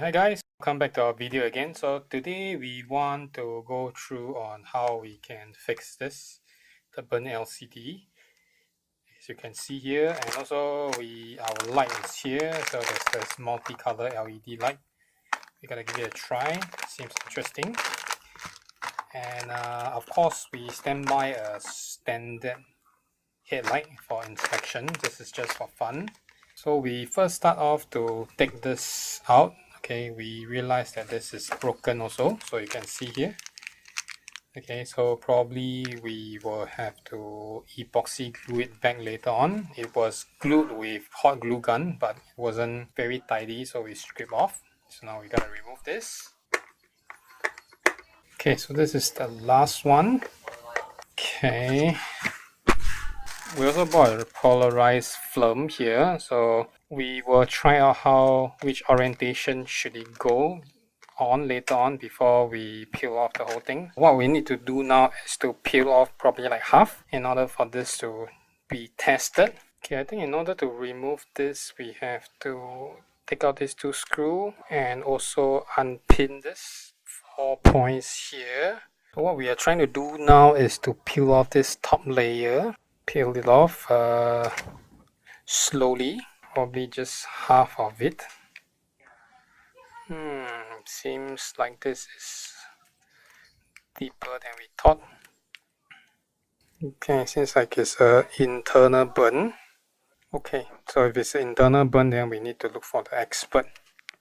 Hi guys, welcome back to our video again. So today we want to go through on how we can fix this, the burnt LCD, as you can see here, and also our light is here. So there's this multicolor LED light. We're gonna give it a try. Seems interesting. And of course we stand by a standard headlight for inspection. This is just for fun. So we first start off to take this out. Okay, we realize that this is broken also, so you can see here. Okay, so probably we will have to epoxy glue it back later on. It was glued with hot glue gun, but it wasn't very tidy, so we strip off. So now we gotta remove this. Okay, so this is the last one. Okay. We also bought a polarized film here, so we will try out which orientation should it go on later on before we peel off the whole thing. What we need to do now is to peel off probably like half in order for this to be tested. Okay, I think in order to remove this, we have to take out these two screws and also unpin this 4 points here. So what we are trying to do now is to peel off this top layer. Peel it off slowly, probably just half of it. Seems like this is deeper than we thought. Okay, seems like it's an internal burn. Okay, so if it's an internal burn, then we need to look for the expert.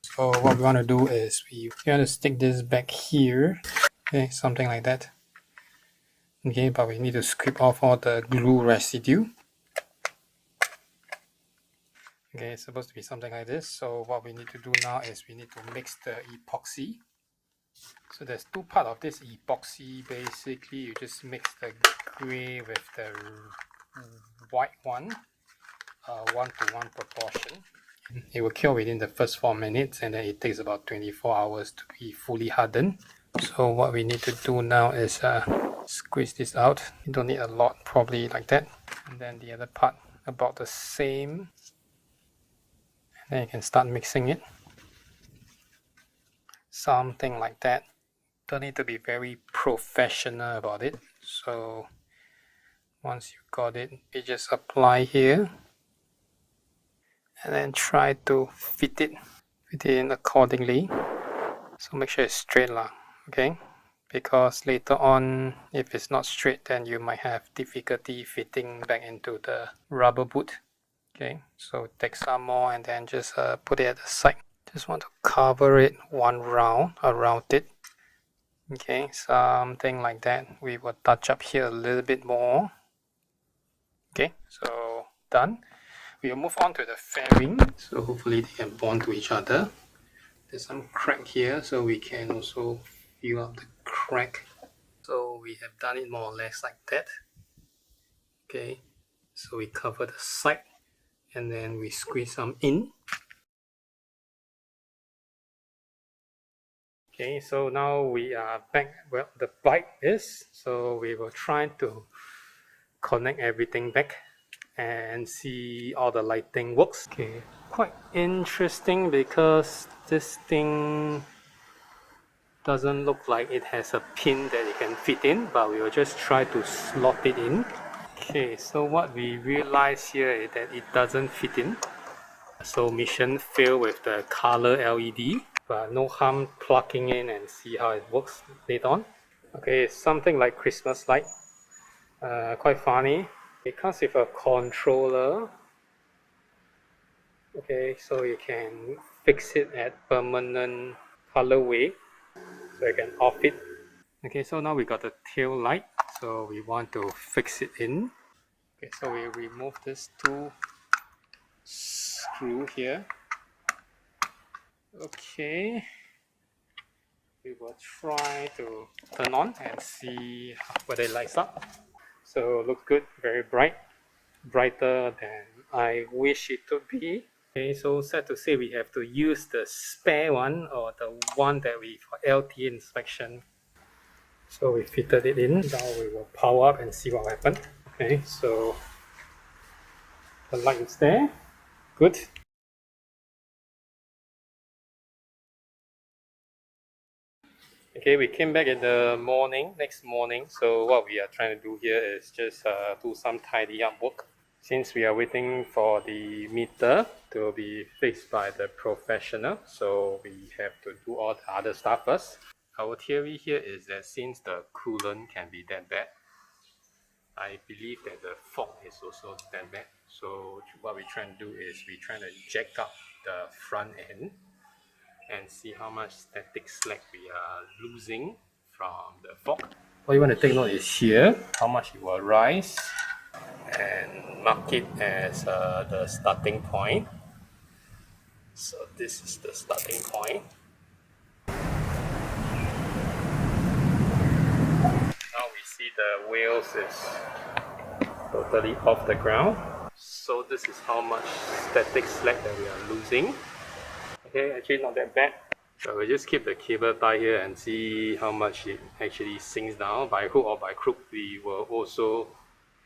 So what we want to do is we want to stick this back here. Okay, something like that. Okay, but we need to scrape off all the glue residue. Okay, it's supposed to be something like this. So what we need to do now is we need to mix the epoxy. So there's two parts of this epoxy. Basically, you just mix the gray with the white one, 1:1 proportion. It will cure within the first 4 minutes, and then it takes about 24 hours to be fully hardened. So what we need to do now is squeeze this out. You don't need a lot, probably like that. And then the other part about the same. And then you can start mixing it. Something like that. Don't need to be very professional about it. So once you got it, you just apply here. And then try to fit it in accordingly. So make sure it's straight lah. Okay, because later on if it's not straight, then you might have difficulty fitting back into the rubber boot. Okay, so take some more and then just put it at the side. Just want to cover it one round around it. Okay, something like that. We will touch up here a little bit more. Okay, so done. We will move on to the fairing. So hopefully they can bond to each other. There's some crack here, so we can also fill up the crack. So we have done it more or less like that. Okay, so we cover the side and then we squeeze some in. Okay, so now we are back where the bike is. So we will try to connect everything back and see all the lighting works. Okay, quite interesting because this thing doesn't look like it has a pin that it can fit in, but we will just try to slot it in. Okay, so what we realize here is that it doesn't fit in. So mission failed with the color LED, but no harm plugging in and see how it works later on. Okay, it's something like Christmas light. Quite funny. It comes with a controller. Okay, so you can fix it at permanent colorway. So you can off it. Okay, so now we got the tail light. So we want to fix it in. Okay, so we remove this two screw here. Okay. We will try to turn on and see whether it lights up. So looks good, very bright, brighter than I wish it to be. Okay, so sad to say we have to use the spare one or the one that we for LT inspection. So we fitted it in. Now we will power up and see what happened. Okay, so the light is there. Good. Okay, we came back in the next morning. So what we are trying to do here is just do some tidy up work. Since we are waiting for the meter to be fixed by the professional, so we have to do all the other stuff first. Our theory here is that since the coolant can be that bad, I believe that the fork is also that bad. So what we're trying to do is we're trying to jack up the front end and see how much static slack we are losing from the fork. What you want to take note is here, how much it will rise, and mark it as the starting point. So this is the starting point. Now we see the wheels is totally off the ground. So this is how much static slack that we are losing. Okay, actually not that bad. So we just keep the cable tie here and see how much it actually sinks down. By hook or by crook, we will also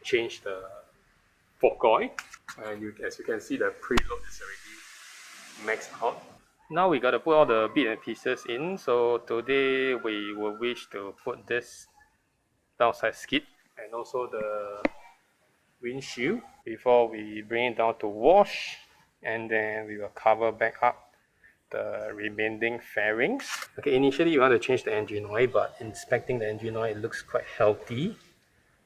change the fork oil. And as you can see, the preload is already maxed out. Now we got to put all the bits and pieces in. So today we will wish to put this downside skid and also the windshield before we bring it down to wash, and then we will cover back up the remaining fairings. Okay, initially you want to change the engine oil, but inspecting the engine oil, it looks quite healthy,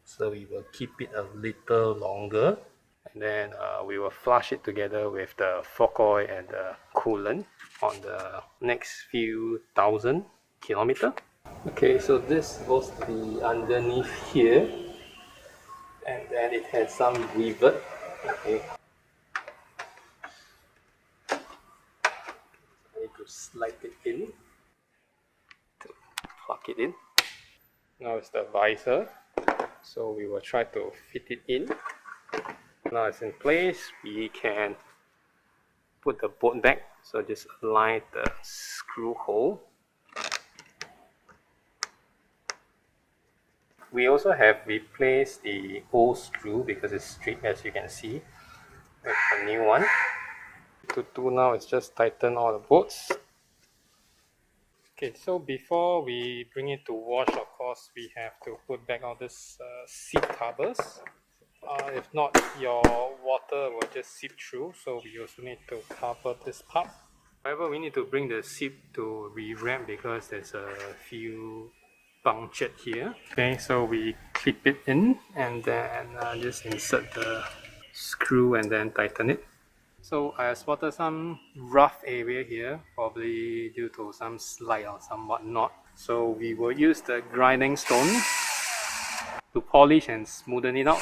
so we will keep it a little longer, and then we will flush it together with the fork oil and the coolant on the next few thousand kilometers. Okay, so this goes to be underneath here, and then it has some rivet. Okay, I need to slide it in to plug it in. Now it's the visor, so we will try to fit it in. Now it's in place, we can put the bolt back. So just align the screw hole. We also have replaced the old screw because it's stripped, as you can see, with a new one. To do now is just tighten all the bolts. Okay, so before we bring it to wash, of course, we have to put back all this seat covers. If not, your water will just seep through, so we also need to cover this part. However, we need to bring the seat to re-ramp because there's a few punctured here. Okay, so we clip it in and then just insert the screw and then tighten it. So I spotted some rough area here, probably due to some slide or some whatnot. So we will use the grinding stone to polish and smoothen it out.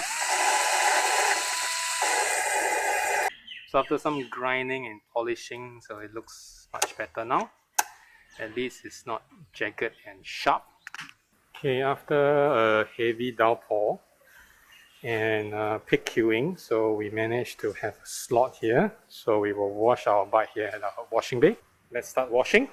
So after some grinding and polishing, so it looks much better now. At least it's not jagged and sharp. Okay, after a heavy downpour and peak queuing, so we managed to have a slot here. So we will wash our bike here at our washing bay. Let's start washing.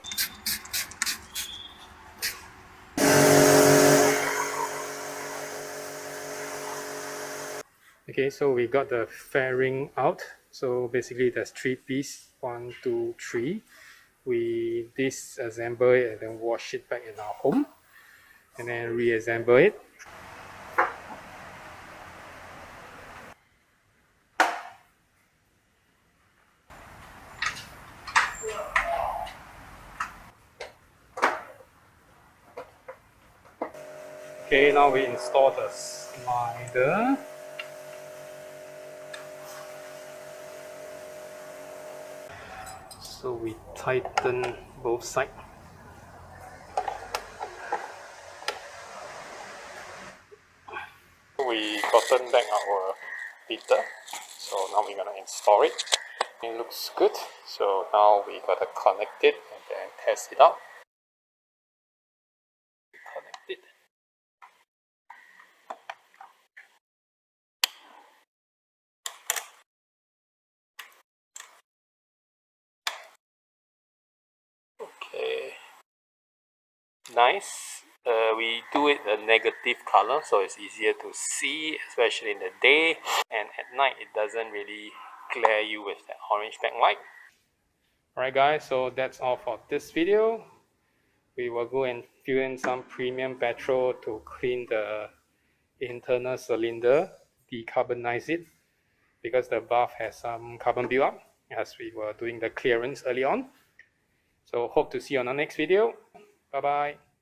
Okay, so we got the fairing out. So basically there's 3 pieces, 1, 2, 3. We disassemble it and then wash it back in our home and then reassemble it. Okay, now we install the slider. So we tighten both sides. We gotten back our heater, so now we're gonna install it. It looks good, so now we gotta connect it and then test it out. Connect it. Okay, nice. We do it a negative color so it's easier to see, especially in the day, and at night it doesn't really glare you with that orange backlight. Alright guys, so that's all for this video. we will go and fill in some premium petrol to clean the internal cylinder, decarbonize it, because the valve has some carbon buildup as we were doing the clearance early on. So hope to see you on the next video. Bye bye.